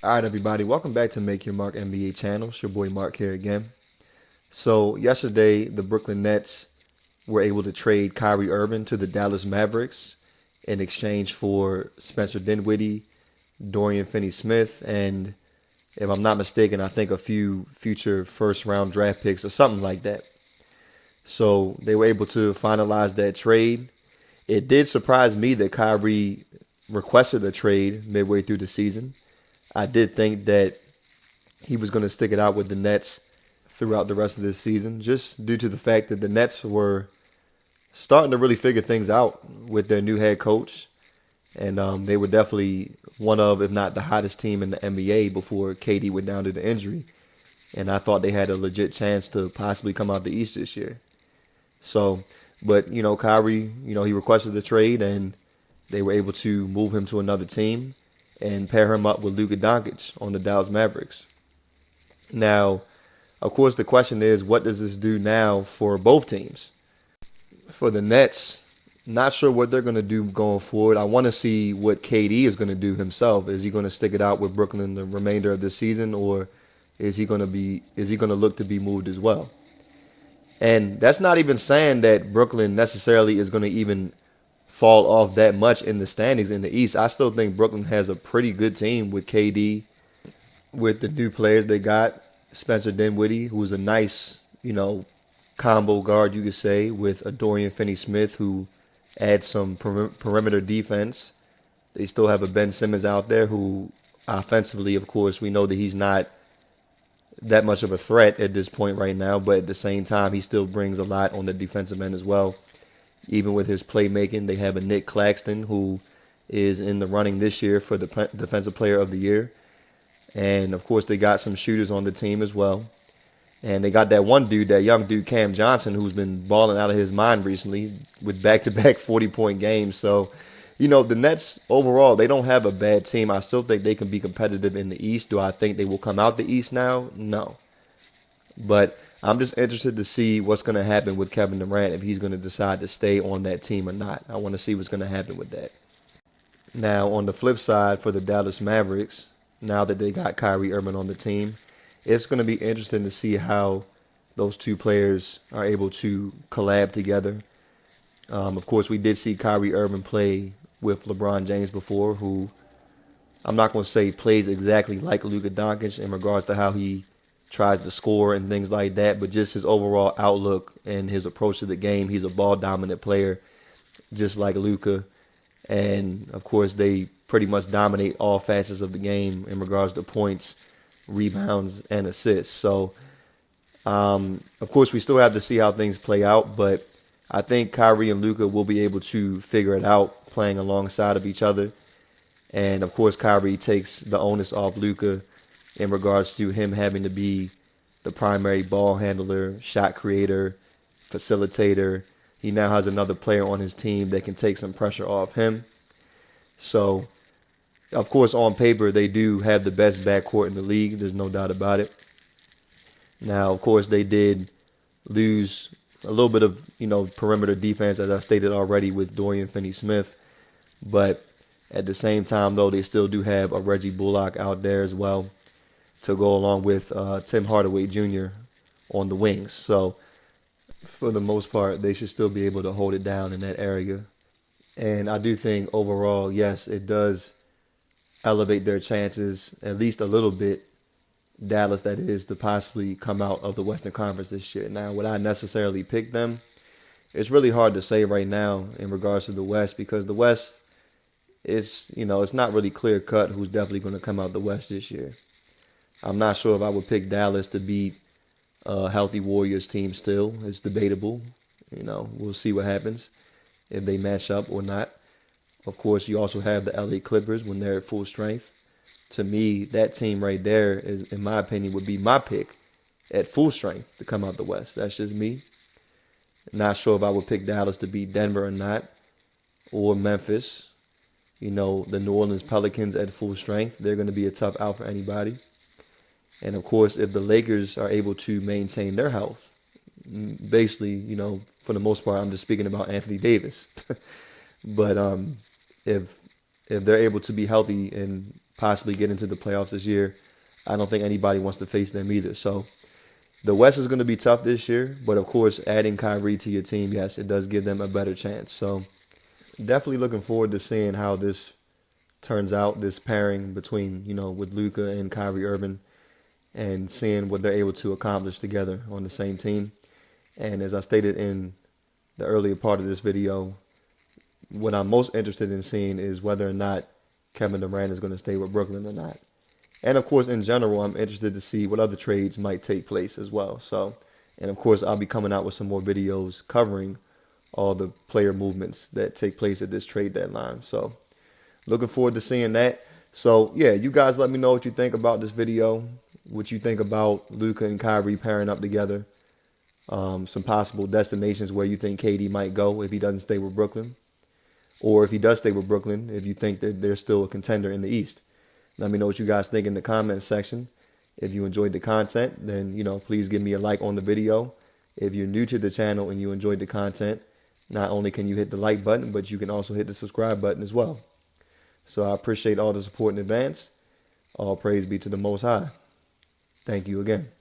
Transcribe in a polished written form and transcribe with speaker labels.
Speaker 1: All right, everybody, welcome back to Make Your Mark NBA channel. It's your boy Mark here again. So, yesterday, the Brooklyn Nets were able to trade Kyrie Irving to the Dallas Mavericks in exchange for Spencer Dinwiddie, Dorian Finney-Smith, and if I'm not mistaken, I think a few future first round draft picks or something like that. So, they were able to finalize that trade. It did surprise me that Kyrie requested a trade midway through the season. I did think that he was going to stick it out with the Nets throughout the rest of this season, just due to the fact that the Nets were starting to really figure things out with their new head coach. And they were definitely one of, if not the hottest team in the NBA before KD went down to the injury. And I thought they had a legit chance to possibly come out the East this year. So, but, Kyrie, he requested the trade and they were able to move him to another team and pair him up with Luka Doncic on the Dallas Mavericks. Now, of course, the question is, what does this do now for both teams? For the Nets, not sure what they're going to do going forward. I want to see what KD is going to do himself. Is he going to stick it out with Brooklyn the remainder of the season, or is he going to look to be moved as well? And that's not even saying that Brooklyn necessarily is going to even fall off that much in the standings in the East. I still think Brooklyn has a pretty good team with KD, with the new players they got. Spencer Dinwiddie, who's a nice, combo guard, you could say, with a Dorian Finney-Smith who adds some perimeter defense. They still have a Ben Simmons out there who, offensively, of course, we know that he's not that much of a threat at this point right now, but at the same time, he still brings a lot on the defensive end as well. Even with his playmaking, they have a Nick Claxton who is in the running this year for the Defensive Player of the Year. And, of course, they got some shooters on the team as well. And they got that one dude, that young dude, Cam Johnson, who's been balling out of his mind recently with back-to-back 40-point games. So, the Nets, overall, they don't have a bad team. I still think they can be competitive in the East. Do I think they will come out the East now? No. But I'm just interested to see what's going to happen with Kevin Durant, if he's going to decide to stay on that team or not. I want to see what's going to happen with that. Now, on the flip side, for the Dallas Mavericks, now that they got Kyrie Irving on the team, it's going to be interesting to see how those two players are able to collab together. Of course, we did see Kyrie Irving play with LeBron James before, who I'm not going to say plays exactly like Luka Doncic in regards to how he tries to score and things like that, but just his overall outlook and his approach to the game. He's a ball-dominant player, just like Luka. And, of course, they pretty much dominate all facets of the game in regards to points, rebounds, and assists. So, of course, we still have to see how things play out, but I think Kyrie and Luka will be able to figure it out playing alongside of each other. And, of course, Kyrie takes the onus off Luka in regards to him having to be the primary ball handler, shot creator, facilitator. He now has another player on his team that can take some pressure off him. So, of course, on paper, they do have the best backcourt in the league. There's no doubt about it. Now, of course, they did lose a little bit of, perimeter defense, as I stated already, with Dorian Finney-Smith. But at the same time, though, they still do have a Reggie Bullock out there as well to go along with Tim Hardaway Jr. on the wings. So, for the most part, they should still be able to hold it down in that area. And I do think overall, yes, it does elevate their chances at least a little bit, Dallas that is, to possibly come out of the Western Conference this year. Now, would I necessarily pick them? It's really hard to say right now in regards to the West, because the West, it's not really clear cut who's definitely going to come out the West this year. I'm not sure if I would pick Dallas to beat a healthy Warriors team still. It's debatable. We'll see what happens if they match up or not. Of course, you also have the LA Clippers when they're at full strength. To me, that team right there, is, in my opinion, would be my pick at full strength to come out the West. That's just me. Not sure if I would pick Dallas to beat Denver or not, or Memphis. The New Orleans Pelicans at full strength, they're going to be a tough out for anybody. And, of course, if the Lakers are able to maintain their health, basically, for the most part, I'm just speaking about Anthony Davis. But if they're able to be healthy and possibly get into the playoffs this year. I don't think anybody wants to face them either. So the West is going to be tough this year, but of course, adding Kyrie to your team, yes, it does give them a better chance. So definitely looking forward to seeing how this turns out, this pairing between, with Luka and Kyrie Irving, and seeing what they're able to accomplish together on the same team. And as I stated in the earlier part of this video, what I'm most interested in seeing is whether or not Kevin Durant is going to stay with Brooklyn or not. And of course, in general, I'm interested to see what other trades might take place as well. So, and of course, I'll be coming out with some more videos covering all the player movements that take place at this trade deadline. So, looking forward to seeing that. So, yeah, you guys let me know what you think about this video, what you think about Luka and Kyrie pairing up together, some possible destinations where you think KD might go if he doesn't stay with Brooklyn, or if he does stay with Brooklyn, if you think that they're still a contender in the East. Let me know what you guys think in the comment section. If you enjoyed the content, then, please give me a like on the video. If you're new to the channel and you enjoyed the content, not only can you hit the like button, but you can also hit the subscribe button as well. So I appreciate all the support in advance. All praise be to the Most High. Thank you again.